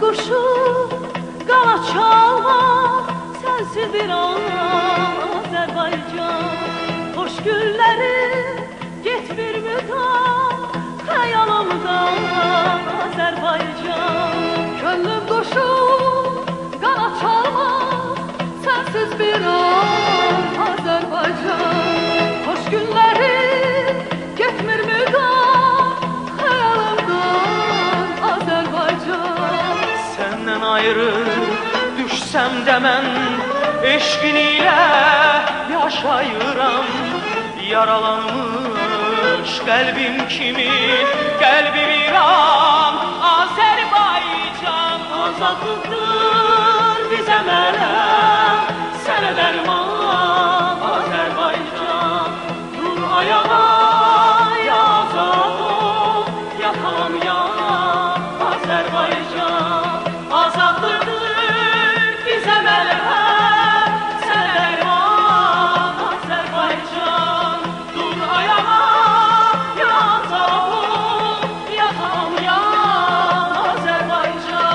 quşu qana çalmaq sənsidir Azərbaycan. Xoş günləri getmir müdam xəyalımdan Azərbaycan. Könlüm quşu qana çalmaq sənsiz bir an Azərbaycan. Xoş günləri getmir müdam xəyalımdan Azərbaycan. Səndən ayrı düşsəm də mən eşqin ilə yaşayıram. Yaralanmış qəlbim kimi qəlbi viran Azərbaycan. Azadlıqdır bizə mənəm, sənə dərman Azərbaycan. Dur ayağa, ya azad ol, ya tamam ya Azərbaycan. Azadlıqdır bizə mənəm, sənə dərman Azərbaycan. Dur ayağa, ya azad ol, ya tamam ya Azərbaycan.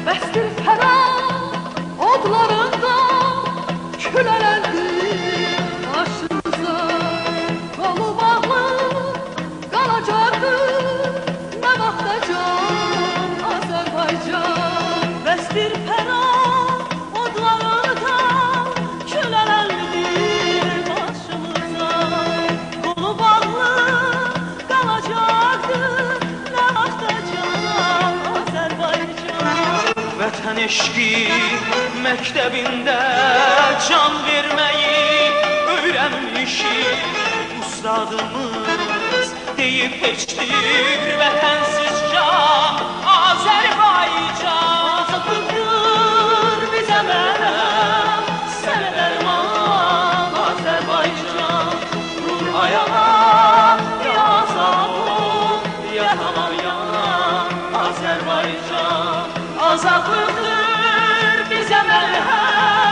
Bəsdir fəraq odlarında külələndir başımıza. Qolu bağlı qalacaqdır nə vaxtacan Azərbaycan. Bəsdir fəraq odlarında külələndir başımıza. Qolu bağlı qalacaqdır nə vaxtacan Azərbaycan. Vətən eşqi məktəbində can verməyi öyrənmişik. Ustadımız deyib keçdir vətənsiz can Azərbaycan. Azadlıqdır bizə mənəm, sənə dərman Azərbaycan. Dur ayağa, ya azad ol, ya tamam ya Azərbaycan. Azadlıqdır bizə mənəm,